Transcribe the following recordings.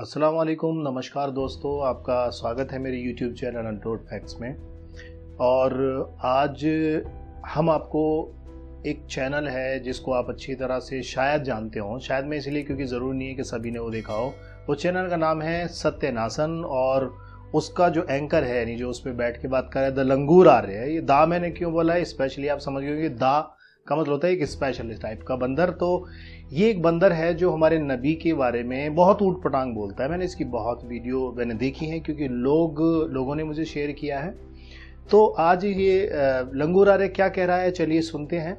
अस्सलाम वालेकुम, नमस्कार दोस्तों। आपका स्वागत है मेरे YouTube चैनल अनटोल्ड फैक्ट्स में। और आज हम आपको एक चैनल है जिसको आप अच्छी तरह से शायद जानते हो, शायद मैं इसलिए क्योंकि ज़रूरी नहीं है कि सभी ने वो देखा हो। वो चैनल का नाम है सत्यनासन और उसका जो एंकर है यानी जो उस पर बैठ के बात कर रहा है द लंगूर आर्य है। ये दा मैंने क्यों बोला है, स्पेशली आप समझ गए कि दा का मतलब होता है एक स्पेशल टाइप का बंदर। तो ये एक बंदर है जो हमारे नबी के बारे में बहुत ऊट पटांग बोलता है। मैंने इसकी बहुत वीडियो देखी है क्योंकि लोगों ने मुझे शेयर किया है। तो आज ये लंगूर आर्य क्या कह रहा है, चलिए सुनते हैं।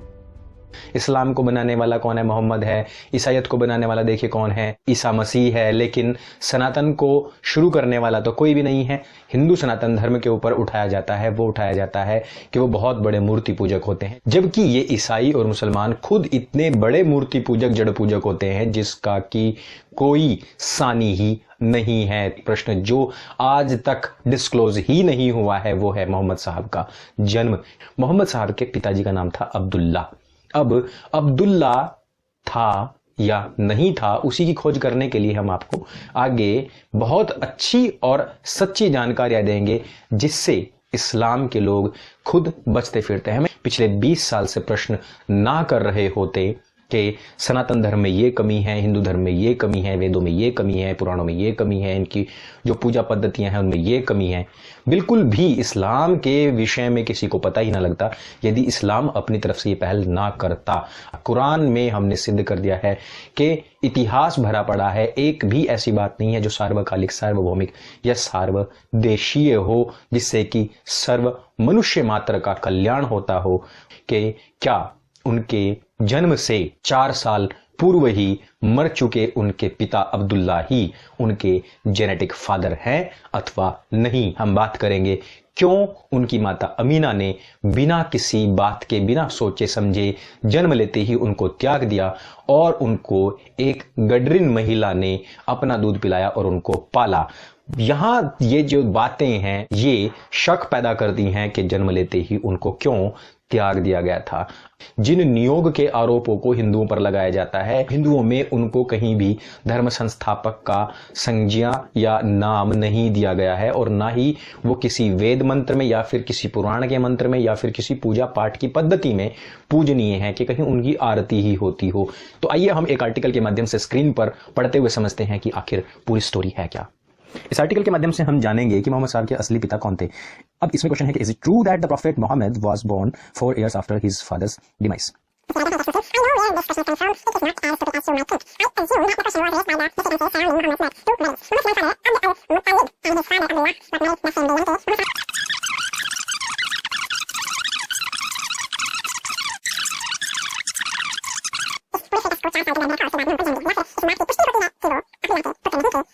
इस्लाम को बनाने वाला कौन है? मोहम्मद है। ईसाईयत को बनाने वाला देखिए कौन है? ईसा मसीह है। लेकिन सनातन को शुरू करने वाला तो कोई भी नहीं है। हिंदू सनातन धर्म के ऊपर उठाया जाता है कि वो बहुत बड़े मूर्ति पूजक होते हैं, जबकि ये ईसाई और मुसलमान खुद इतने बड़े मूर्ति पूजक जड़ पूजक होते हैं जिसका कि कोई सानी ही नहीं है। प्रश्न जो आज तक डिस्क्लोज ही नहीं हुआ है वो है मोहम्मद साहब का जन्म। मोहम्मद साहब के पिताजी का नाम था अब्दुल्ला। अब अब्दुल्ला था या नहीं था, उसी की खोज करने के लिए हम आपको आगे बहुत अच्छी और सच्ची जानकारियां देंगे जिससे इस्लाम के लोग खुद बचते फिरते हैं। पिछले 20 साल से प्रश्न ना कर रहे होते कि सनातन धर्म में ये कमी है, हिंदू धर्म में ये कमी है, वेदों में ये कमी है, पुराणों में ये कमी है, इनकी जो पूजा पद्धतियां हैं उनमें ये कमी है। बिल्कुल भी इस्लाम के विषय में किसी को पता ही ना लगता यदि इस्लाम अपनी तरफ से ये पहल ना करता। कुरान में हमने सिद्ध कर दिया है कि इतिहास भरा पड़ा है, एक भी ऐसी बात नहीं है जो सार्वकालिक, सार्वभौमिक या सार्वदेशीय हो जिससे कि सर्व मनुष्य मात्र का कल्याण होता हो। कि क्या उनके जन्म से 4 साल पूर्व ही मर चुके उनके पिता अब्दुल्ला ही उनके जेनेटिक फादर हैं अथवा नहीं। हम बात करेंगे क्यों उनकी माता अमीना ने बिना किसी बात के, बिना सोचे समझे जन्म लेते ही उनको त्याग दिया और उनको एक गडरिन महिला ने अपना दूध पिलाया और उनको पाला। यहां ये जो बातें हैं ये शक पैदा करती हैं कि जन्म लेते ही उनको क्यों त्याग दिया गया था। जिन नियोग के आरोपों को हिंदुओं पर लगाया जाता है, हिंदुओं में उनको कहीं भी धर्म संस्थापक का संज्ञा या नाम नहीं दिया गया है और ना ही वो किसी वेद मंत्र में या फिर किसी पुराण के मंत्र में या फिर किसी पूजा पाठ की पद्धति में पूजनीय है कि कहीं उनकी आरती ही होती हो। तो आइए हम एक आर्टिकल के माध्यम से स्क्रीन पर पढ़ते हुए समझते हैं कि आखिर पूरी स्टोरी है क्या। इस आर्टिकल के माध्यम से हम जानेंगे कि मोहम्मद साहब के असली पिता कौन थे। अब इसमें क्वेश्चन है कि is it true that the prophet Mohammed was born 4 years after his father's demise?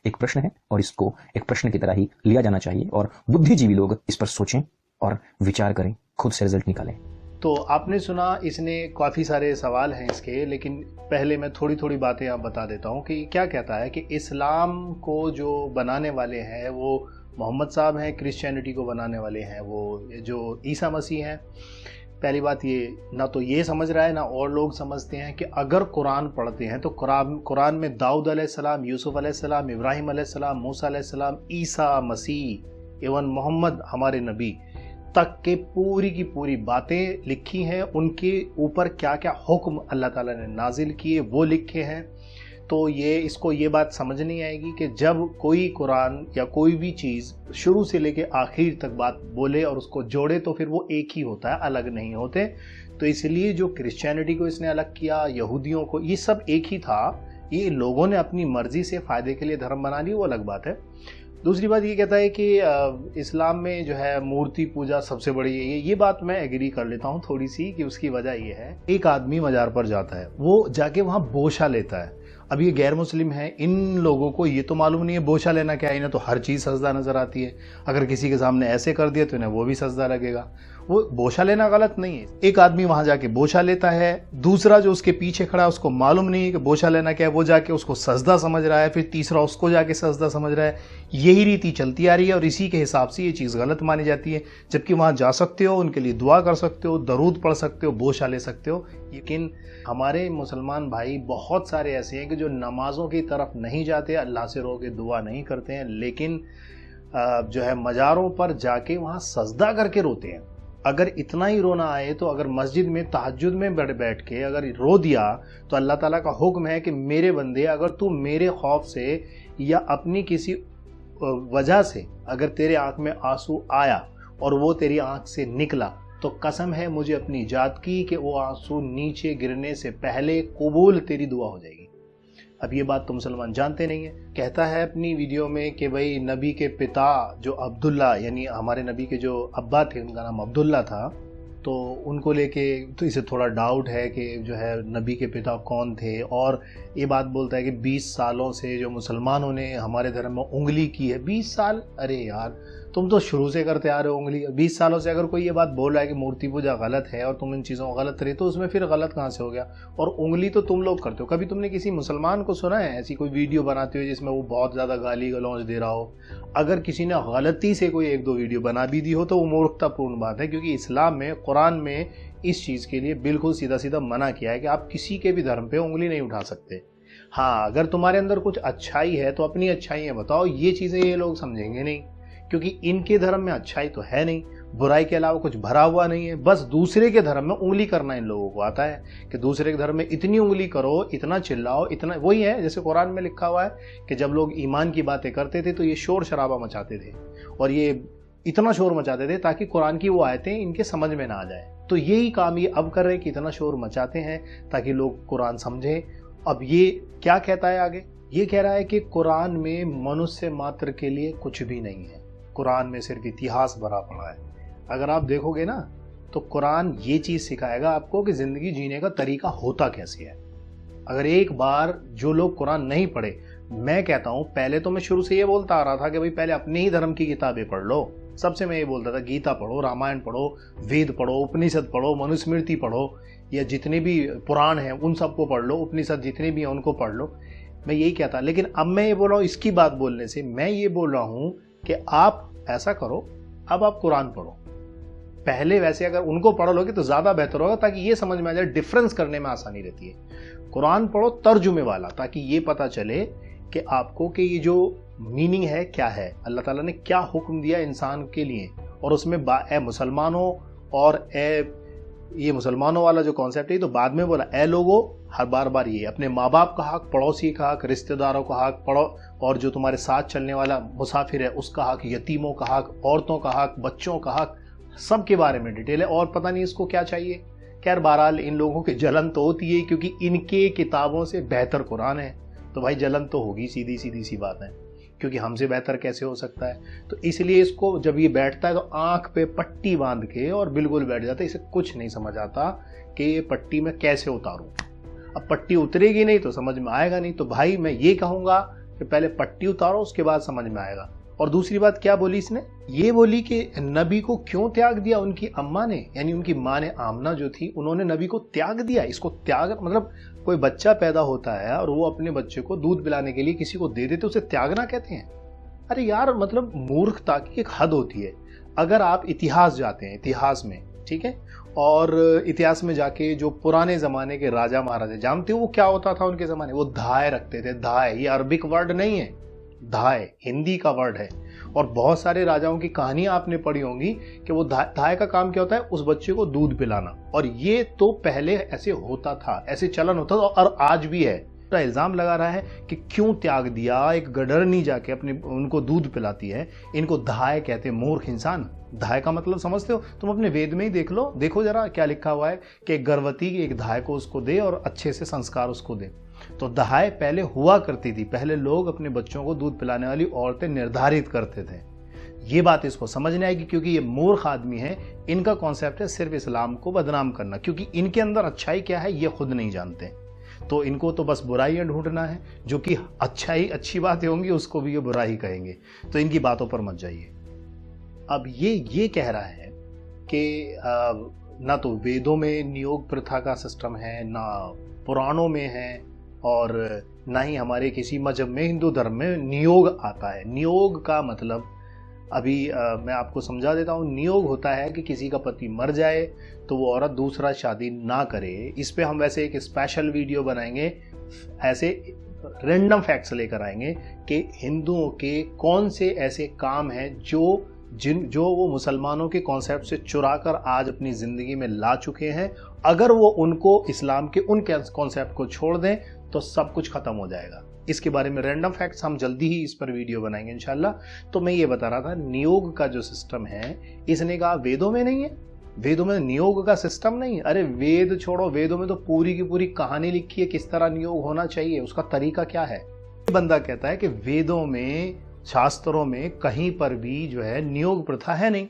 एक प्रश्न है और इसको एक प्रश्न की तरह ही लिया जाना चाहिए और बुद्धिजीवी लोग इस पर सोचें और विचार करें, खुद से रिजल्ट निकालें। तो आपने सुना, इसने काफ़ी सारे सवाल हैं इसके, लेकिन पहले मैं थोड़ी थोड़ी बातें आप बता देता हूँ कि क्या कहता है कि इस्लाम को जो बनाने वाले हैं वो मोहम्मद साहब हैं, क्रिश्चियनिटी को बनाने वाले हैं वो जो ईसा मसीह हैं। पहली बात ये ना तो ये समझ रहा है ना और लोग समझते हैं कि अगर कुरान पढ़ते हैं तो कुरान में दाऊद अलैहिस्सलाम, यूसुफ अलैहिस्सलाम, इब्राहिम अलैहिस्सलाम, मूसा अलैहिस्सलाम, ईसा मसीह एवं मोहम्मद हमारे नबी तक के पूरी की पूरी बातें लिखी हैं। उनके ऊपर क्या क्या हुक्म अल्लाह ताला ने नाजिल किए वो लिखे हैं। तो ये बात समझ नहीं आएगी कि जब कोई कुरान या कोई भी चीज़ शुरू से लेके आखिर तक बात बोले और उसको जोड़े तो फिर वो एक ही होता है, अलग नहीं होते। तो इसलिए जो क्रिश्चियनिटी को इसने अलग किया, यहूदियों को, ये सब एक ही था। ये लोगों ने अपनी मर्जी से फ़ायदे के लिए धर्म बना लिया, वो अलग बात है। दूसरी बात ये कहता है कि इस्लाम में जो है मूर्ति पूजा सबसे बड़ी है। ये बात मैं एग्री कर लेता हूँ थोड़ी सी कि उसकी वजह ये है, एक आदमी मज़ार पर जाता है, वो जाके वहाँ बोशा लेता है। अब ये गैर मुस्लिम है, इन लोगों को ये तो मालूम नहीं है बोशा लेना क्या है। इन्हें तो हर चीज़ सजदा नज़र आती है। अगर किसी के सामने ऐसे कर दिया तो इन्हें वो भी सजदा लगेगा। वो बोछा लेना गलत नहीं है। एक आदमी वहां जाके बोछा लेता है, दूसरा जो उसके पीछे खड़ा है उसको मालूम नहीं है कि बोछा लेना क्या है, वो जाके उसको सजदा समझ रहा है, फिर तीसरा उसको जाके सजदा समझ रहा है। यही रीति चलती आ रही है और इसी के हिसाब से ये चीज़ गलत मानी जाती है। जबकि वहां जा सकते हो, उनके लिए दुआ कर सकते हो, दरूद पढ़ सकते हो, बोछा ले सकते हो। लेकिन हमारे मुसलमान भाई बहुत सारे ऐसे हैं कि जो नमाजों की तरफ नहीं जाते, अल्लाह से रो के दुआ नहीं करते हैं, लेकिन जो है मज़ारों पर जाके वहाँ सजदा करके रोते हैं। अगर इतना ही रोना आए तो अगर मस्जिद में तहज्जुद में बैठ के अगर रो दिया तो अल्लाह ताला का हुक्म है कि मेरे बंदे, अगर तू मेरे खौफ से या अपनी किसी वजह से अगर तेरे आंख में आंसू आया और वो तेरी आंख से निकला, तो कसम है मुझे अपनी जात की कि वो आंसू नीचे गिरने से पहले कबूल तेरी दुआ हो जाएगी। अब ये बात तो मुसलमान जानते नहीं है। कहता है अपनी वीडियो में कि भाई नबी के पिता जो अब्दुल्ला, यानी हमारे नबी के जो अब्बा थे उनका नाम अब्दुल्ला था, तो उनको लेके तो इसे थोड़ा डाउट है कि जो है नबी के पिता कौन थे। और ये बात बोलता है कि 20 सालों से जो मुसलमानों ने हमारे धर्म में उंगली की है। 20 साल? अरे यार तुम तो शुरू से करते आ रहे हो उंगली। 20 सालों से अगर कोई ये बात बोल रहा है कि मूर्ति पूजा गलत है और तुम इन चीज़ों को गलत रही, तो उसमें फिर गलत कहाँ से हो गया? और उंगली तो तुम लोग करते हो। कभी तुमने किसी मुसलमान को सुना है ऐसी कोई वीडियो बनाते हुए जिसमें वो बहुत ज़्यादा गाली गलौज दे रहा हो? अगर किसी ने गलती से कोई 1-2 वीडियो बना भी दी हो तो वो मूर्खतापूर्ण बात है, क्योंकि इस्लाम में, कुरान में इस चीज़ के लिए बिल्कुल सीधा सीधा मना किया है कि आप किसी के भी धर्म पे उंगली नहीं उठा सकते। हाँ, अगर तुम्हारे अंदर कुछ अच्छाई है तो अपनी अच्छाइयाँ बताओ। ये चीज़ें ये लोग समझेंगे नहीं, क्योंकि इनके धर्म में अच्छाई तो है नहीं, बुराई के अलावा कुछ भरा हुआ नहीं है। बस दूसरे के धर्म में उंगली करना इन लोगों को आता है कि दूसरे के धर्म में इतनी उंगली करो, इतना चिल्लाओ, इतना। वही है जैसे कुरान में लिखा हुआ है कि जब लोग ईमान की बातें करते थे तो ये शोर शराबा मचाते थे, और ये इतना शोर मचाते थे ताकि कुरान की वो आयतें इनके समझ में ना आ जाए। तो यही काम ये अब कर रहे हैं कि इतना शोर मचाते हैं ताकि लोग कुरान समझें। अब ये क्या कहता है आगे? ये कह रहा है कि कुरान में मनुष्य मात्र के लिए कुछ भी नहीं है, कुरान में सिर्फ इतिहास भरा पड़ा है। अगर आप देखोगे ना तो कुरान ये चीज़ सिखाएगा आपको कि ज़िंदगी जीने का तरीका होता कैसे है। अगर एक बार जो लोग कुरान नहीं पढ़े, मैं कहता हूँ, पहले तो मैं शुरू से ये बोलता आ रहा था कि भाई पहले अपने ही धर्म की किताबें पढ़ लो। सबसे मैं ये बोलता था गीता पढ़ो, रामायण पढ़ो, वेद पढ़ो, उपनिषद पढ़ो, मनुस्मृति पढ़ो, या जितने भी पुराण हैं उन सबको पढ़ लो, उपनिषद जितने भी हैं उनको पढ़ लो। मैं यही कहता, लेकिन अब मैं ये बोल रहा हूँ, इसकी बात बोलने से मैं ये बोल रहा हूँ कि आप ऐसा करो, अब आप कुरान पढ़ो। पहले वैसे अगर उनको पढ़ लोगे तो ज़्यादा बेहतर होगा, ताकि ये समझ में आ जाए, डिफरेंस करने में आसानी रहती है। कुरान पढ़ो तर्जुमे वाला, ताकि ये पता चले कि आपको कि ये जो मीनिंग है क्या है, अल्लाह ताला ने क्या हुक्म दिया इंसान के लिए। और उसमें ए मुसलमानों और ये मुसलमानों वाला जो कॉन्सेप्ट है तो बाद में बोला, ए लोगों, हर बार ये अपने माँ बाप का हक, पड़ोसी का हक, रिश्तेदारों का हक, और जो तुम्हारे साथ चलने वाला मुसाफिर है उसका हक, यतीमों का हक, औरतों का हक, बच्चों का हक, सब के बारे में डिटेल है। और पता नहीं इसको क्या चाहिए। खैर बहरहाल इन लोगों की जलन तो होती है, क्योंकि इनके किताबों से बेहतर कुरान है, तो भाई जलन तो होगी, सीधी सी बात है, क्योंकि हमसे बेहतर कैसे हो सकता है। तो इसलिए इसको जब ये बैठता है तो आंख पे पट्टी बांध के और बिल्कुल बैठ जाता है। इसे कुछ नहीं समझ आता कि ये पट्टी में कैसे उतारूं। अब पट्टी उतरेगी नहीं तो समझ में आएगा नहीं। तो भाई मैं ये कहूँगा कि पहले पट्टी उतारो, उसके बाद समझ में आएगा। और दूसरी बात क्या बोली इसने? ये बोली कि नबी को क्यों त्याग दिया उनकी अम्मा ने, यानी उनकी माँ ने, आमना जो थी, उन्होंने नबी को त्याग दिया। इसको त्याग मतलब कोई बच्चा पैदा होता है और वो अपने बच्चे को दूध पिलाने के लिए किसी को दे देते, उसे त्यागना कहते हैं? अरे यार, मतलब मूर्खता की एक हद होती है। अगर आप इतिहास जाते हैं, इतिहास में, ठीक है, और इतिहास में जाके जो पुराने ज़माने के राजा महाराजा, जानते हो वो क्या होता था उनके ज़माने? वो धाय रखते थे। धाय ये अरबिक वर्ड नहीं है, धाय हिंदी का वर्ड है। और बहुत सारे राजाओं की कहानियां आपने पढ़ी होंगी कि वो धाय का काम क्या होता है? उस बच्चे को दूध पिलाना। और ये तो पहले ऐसे होता था, ऐसे चलन होता था, और आज भी है। तो इल्ज़ाम लगा रहा है कि क्यों त्याग दिया, एक गडरनी जाके अपने उनको दूध पिलाती है, इनको धाय कहते हैं। मूर्ख इंसान। धाय का मतलब समझते हो? तुम अपने वेद में ही देख लो, देखो जरा क्या लिखा हुआ है कि गर्भवती एक धाय को उसको दे और अच्छे से संस्कार उसको दे। तो दहाय पहले हुआ करती थी, पहले लोग अपने बच्चों को दूध पिलाने वाली औरतें निर्धारित करते थे। ये बात इसको समझने आएगी, क्योंकि ये मूर्ख आदमी है। इनका कॉन्सेप्ट है सिर्फ इस्लाम को बदनाम करना, क्योंकि इनके अंदर अच्छाई क्या है ये खुद नहीं जानते। तो इनको तो बस बुराइयां ढूंढना है, जो कि अच्छी बातें होंगी उसको भी ये बुराई कहेंगे। तो इनकी बातों पर मत जाइए। अब ये कह रहा है कि ना तो वेदों में नियोग प्रथा का सिस्टम है, ना पुराणों में है, और ना ही हमारे किसी मजहब में, हिंदू धर्म में नियोग आता है। नियोग का मतलब अभी मैं आपको समझा देता हूँ। नियोग होता है कि किसी का पति मर जाए तो वो औरत दूसरा शादी ना करे। इस पे हम वैसे एक स्पेशल वीडियो बनाएंगे, ऐसे रैंडम फैक्ट्स लेकर आएंगे कि हिंदुओं के कौन से ऐसे काम हैं जो वो मुसलमानों के कॉन्सेप्ट से चुरा कर आज अपनी ज़िंदगी में ला चुके हैं। अगर वो उनको इस्लाम के उन कॉन्सेप्ट को छोड़ दें तो सब कुछ ख़त्म हो जाएगा। इसके बारे में रैंडम फैक्ट्स हम जल्दी ही इस पर वीडियो बनाएंगे इंशाल्लाह। तो मैं ये बता रहा था, नियोग का जो सिस्टम है, इसने कहा वेदों में नहीं है, वेदों में नियोग का सिस्टम नहीं है। अरे वेद छोड़ो, वेदों में तो पूरी की पूरी कहानी लिखी है किस तरह नियोग होना चाहिए, उसका तरीका क्या है। बंदा कहता है कि वेदों में, शास्त्रों में कहीं पर भी जो है नियोग प्रथा है नहीं।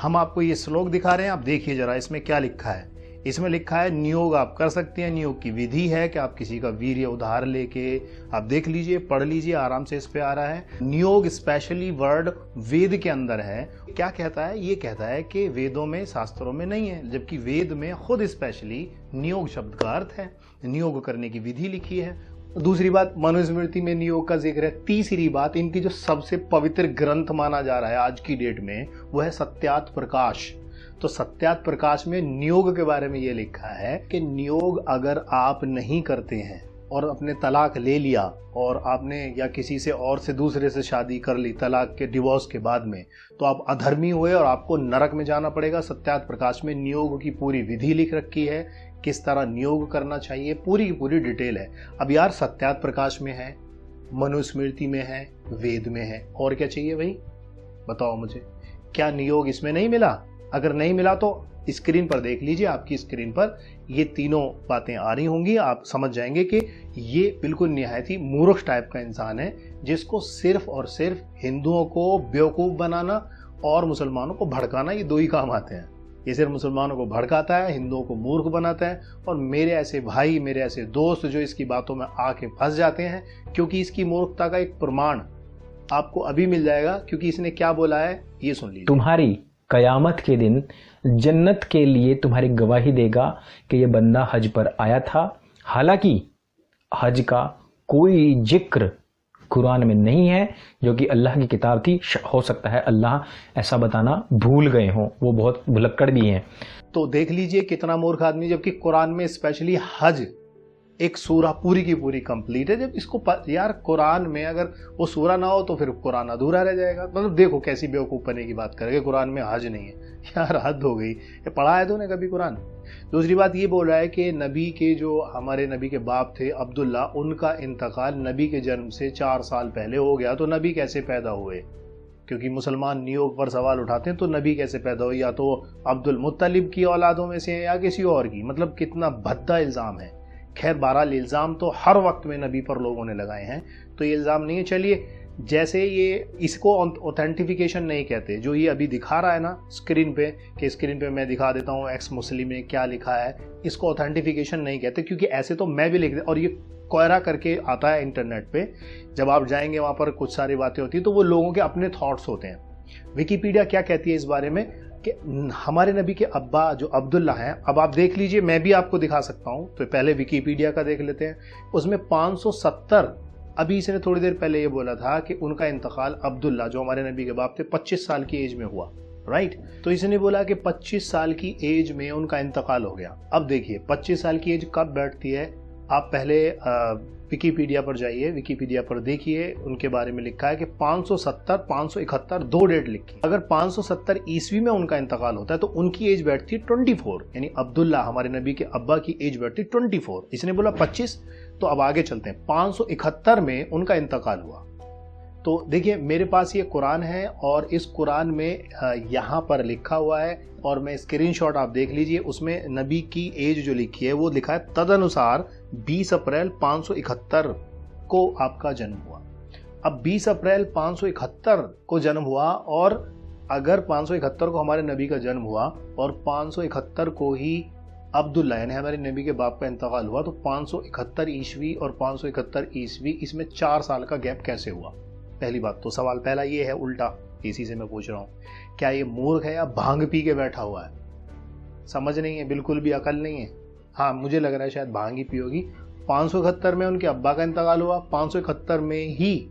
हम आपको ये श्लोक दिखा रहे हैं, आप देखिए जरा इसमें क्या लिखा है। इसमें लिखा है नियोग आप कर सकते हैं, नियोग की विधि है कि आप किसी का वीर्य उधार लेके, आप देख लीजिए, पढ़ लीजिए, आराम से इस पे आ रहा है। नियोग स्पेशली वर्ड वेद के अंदर है। क्या कहता है? ये कहता है कि वेदों में, शास्त्रों में नहीं है, जबकि वेद में खुद स्पेशली नियोग शब्द का अर्थ है, नियोग करने की विधि लिखी है। दूसरी बात, मनुस्मृति में नियोग का जिक्र है। तीसरी बात, इनकी जो सबसे पवित्र ग्रंथ माना जा रहा है आज की डेट में, वो है सत्यात प्रकाश। तो सत्यात प्रकाश में नियोग के बारे में ये लिखा है कि नियोग अगर आप नहीं करते हैं और अपने तलाक ले लिया और आपने या किसी से और से दूसरे से शादी कर ली तलाक के, डिवोर्स के बाद में, तो आप अधर्मी हुए और आपको नरक में जाना पड़ेगा। सत्यात प्रकाश में नियोग की पूरी विधि लिख रखी है, किस तरह नियोग करना चाहिए, पूरी की पूरी डिटेल है। अब यार सत्यात प्रकाश में है, मनुस्मृति में है, वेद में है, और क्या चाहिए भाई? बताओ मुझे, क्या नियोग इसमें नहीं मिला? अगर नहीं मिला तो स्क्रीन पर देख लीजिए, आपकी स्क्रीन पर ये तीनों बातें आ रही होंगी। आप समझ जाएंगे कि ये बिल्कुल निहायत ही मूर्ख टाइप का इंसान है, जिसको सिर्फ और सिर्फ हिंदुओं को बेवकूफ़ बनाना और मुसलमानों को भड़काना, ये दो ही काम आते हैं। ये सिर्फ मुसलमानों को भड़काता है, हिंदुओं को मूर्ख बनाता है। और मेरे ऐसे भाई, मेरे ऐसे दोस्त जो इसकी बातों में आके फंस जाते हैं, क्योंकि इसकी मूर्खता का एक प्रमाण आपको अभी मिल जाएगा। क्योंकि इसने क्या बोला है, ये सुन लीजिए। तुम्हारी कयामत के दिन जन्नत के लिए तुम्हारी गवाही देगा कि ये बंदा हज पर आया था। हालांकि हज का कोई जिक्र कुरान में नहीं है, जो कि अल्लाह की किताब थी। हो सकता है अल्लाह ऐसा बताना भूल गए हों, वो बहुत भुलक्कड़ भी हैं। तो देख लीजिए कितना मूर्ख आदमी, जबकि कुरान में स्पेशली हज एक सूरा पूरी की पूरी कंप्लीट है। जब इसको यार कुरान में अगर वो सूरा ना हो तो फिर कुरान अधूरा रह जाएगा। मतलब देखो कैसी बेवकूफ़पने की बात करेंगे, कुरान में हज नहीं है। यार हद हो गई, ये पढ़ा है तूने कभी कुरान? दूसरी बात ये बोल रहा है कि नबी के, जो हमारे नबी के बाप थे अब्दुल्ला, उनका इंतकाल नबी के जन्म से 4 साल पहले हो गया। तो नबी कैसे पैदा हुए? क्योंकि मुसलमान नियोग पर सवाल उठाते हैं, तो नबी कैसे पैदा हुए? या तो अब्दुल मुत्तलिब की औलादों में से है या किसी और की। मतलब कितना भद्दा इल्ज़ाम है। खैर बहरहाल इल्ज़ाम तो हर वक्त में नबी पर लोगों ने लगाए हैं, तो ये इल्ज़ाम नहीं है। चलिए, जैसे ये इसको ऑथेंटिफिकेशन नहीं कहते, जो ये अभी दिखा रहा है ना स्क्रीन पे, कि स्क्रीन पे मैं दिखा देता हूँ एक्स मुस्लिम में क्या लिखा है, इसको ऑथेंटिफिकेशन नहीं कहते। क्योंकि ऐसे तो मैं भी लिख दे, और ये कोयरा करके आता है इंटरनेट पे। जब आप जाएंगे वहाँ पर कुछ सारी बातें होती हैं, तो वो लोगों के अपने थॉट्स होते हैं। विकीपीडिया क्या कहती है इस बारे में कि हमारे नबी के अब्बा जो अब्दुल्ला हैं, अब आप देख लीजिए, मैं भी आपको दिखा सकता हूं। तो पहले विकीपीडिया का देख लेते हैं। उसमें 570, अभी इसने थोड़ी देर पहले ये बोला था कि उनका इंतकाल अब्दुल्ला जो हमारे नबी के बाप थे 25 साल की एज में हुआ, राइट। तो इसने बोला कि 25 साल की एज में उनका इंतकाल हो गया। अब देखिए 25 साल की एज कब बैठती है, आप पहले विकीपीडिया पर जाइए, विकीपीडिया पर देखिए, उनके बारे में लिखा है कि 570, 571, 2 डेट लिखी। अगर 570 ईस्वी में उनका इंतकाल होता है तो उनकी एज बैठती है 24, यानी अब्दुल्ला हमारे नबी के अब्बा की एज बैठती 24। इसने बोला 25, तो अब आगे चलते हैं। 571 में उनका इंतकाल हुआ। तो देखिए मेरे पास ये कुरान है और इस कुरान में यहाँ पर लिखा हुआ है, और मैं स्क्रीनशॉट आप देख लीजिए, उसमें नबी की एज जो लिखी है वो लिखा है तदनुसार 20 अप्रैल 571 को आपका जन्म हुआ। अब 20 अप्रैल 571 को जन्म हुआ, और अगर 571 को हमारे नबी का जन्म हुआ और 571 को ही अब्दुल्ला यानी हमारे नबी के बाप का इंतकाल हुआ, तो 571 ईस्वी और 571 ईस्वी, इसमें 4 साल का गैप कैसे हुआ? पहली बात तो सवाल पहला ये है उल्टा। इसी से मैं पूछ रहा हूँ, क्या ये मूर्ख है या भांग पी के बैठा हुआ है? समझ नहीं है, बिल्कुल भी अकल नहीं है। हाँ, मुझे लग रहा है शायद भांग ही पी होगी। 571 में उनके अब्बा का इंतकाल हुआ, 571 में ही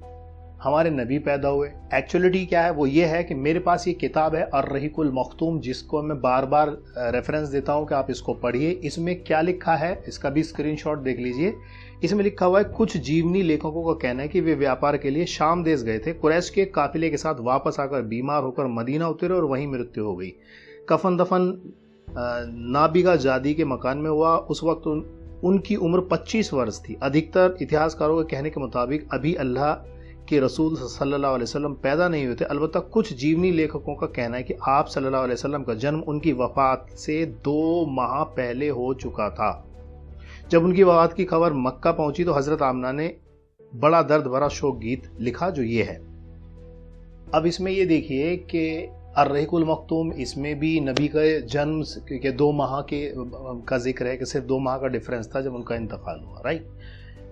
हमारे नबी पैदा हुए। एक्चुअलिटी क्या है, वो ये है कि मेरे पास ये किताब है अर्रहीकुल मख्तूम, जिसको मैं बार बार रेफरेंस देता हूँ कि आप इसको पढ़िए। इसमें क्या लिखा है, इसका भी स्क्रीनशॉट देख लीजिए। इसमें लिखा हुआ है, कुछ जीवनी लेखकों का कहना है कि वे व्यापार के लिए शाम देश गए थे। कुरैश के काफिले के साथ वापस आकर बीमार होकर मदीना उतरे और वहीं मृत्यु हो गई। कफन दफन नाबिगा जादी के मकान में हुआ। उस वक्त उनकी उम्र 25 वर्ष थी। अधिकतर इतिहासकारों के कहने के मुताबिक अभी अल्लाह के रसूल सल्लल्लाहु अलैहि वसल्लम पैदा नहीं हुए थे। अलबत्ता कुछ जीवनी लेखकों का कहना है कि आप सल्लल्लाहु अलैहि वसल्लम का जन्म उनकी वफात से 2 माह पहले हो चुका था। जब उनकी वफात की खबर मक्का पहुंची तो हजरत आमना ने बड़ा दर्द भरा शोक गीत लिखा, जो ये है। अब इसमें ये देखिए कि अर्रहीकुल मख्तूम, इसमें भी नबी का जन्म के 2 माह का जिक्र है कि सिर्फ 2 माह का डिफरेंस था जब उनका इंतकाल हुआ, राइट।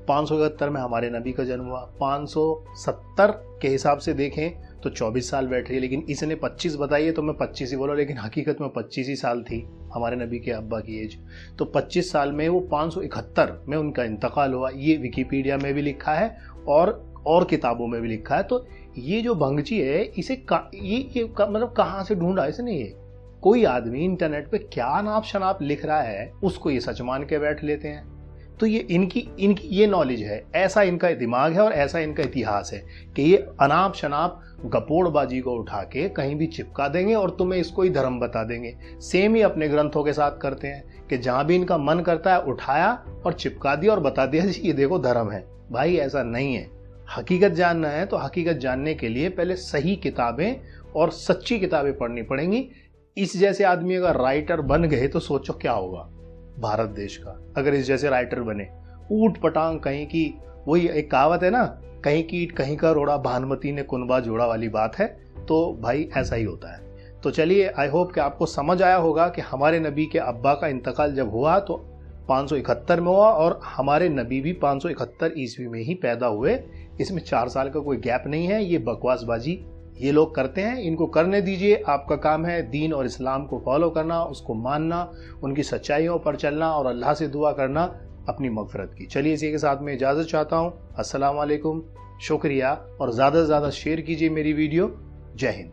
571 में हमारे नबी का जन्म हुआ। 570 के हिसाब से देखें तो 24 साल बैठ रही है, लेकिन इसने 25 बताई है तो मैं 25 ही बोला, लेकिन हकीकत में 25 ही साल थी हमारे नबी के अब्बा की एज। तो 25 साल में वो 571 में उनका इंतकाल हुआ। ये विकिपीडिया में भी लिखा है और किताबों में भी लिखा है। तो ये जो भंगची है, इसे मतलब कहाँ से ढूंढा इसने? ये कोई आदमी इंटरनेट पे क्या नाप शनाप लिख रहा है, उसको ये सच मान के बैठ लेते हैं। तो ये इनकी ये नॉलेज है, ऐसा इनका दिमाग है और ऐसा इनका इतिहास है कि ये अनाप शनाप गपोड़बाजी को उठा के कहीं भी चिपका देंगे और तुम्हें इसको ही धर्म बता देंगे। सेम ही अपने ग्रंथों के साथ करते हैं कि जहां भी इनका मन करता है उठाया और चिपका दिया और बता दिया जी ये देखो धर्म है। भाई ऐसा नहीं है। हकीकत जानना है तो हकीकत जानने के लिए पहले सही किताबें और सच्ची किताबें पढ़नी पड़ेंगी। इस जैसे आदमी अगर राइटर बन गए तो सोचो क्या होगा भारत देश का, अगर इस जैसे राइटर बने। ऊट पटांग कहीं की, वही एक कहावत है ना, कहीं कीट कहीं का रोड़ा, भानुमती ने कुनबा जोड़ा वाली बात है। तो भाई ऐसा ही होता है। तो चलिए, आई होप कि आपको समझ आया होगा कि हमारे नबी के अब्बा का इंतकाल जब हुआ तो 571 में हुआ और हमारे नबी भी 571 ईस्वी में ही पैदा हुए। इसमें 4 साल का कोई गैप नहीं है। ये बकवासबाजी ये लोग करते हैं, इनको करने दीजिए। आपका काम है दीन और इस्लाम को फॉलो करना, उसको मानना, उनकी सच्चाइयों पर चलना और अल्लाह से दुआ करना अपनी मगफरत की। चलिए इसी के साथ मैं इजाज़त चाहता हूँ। अस्सलाम वालेकुम, शुक्रिया, और ज़्यादा से ज़्यादा शेयर कीजिए मेरी वीडियो। जय हिंद।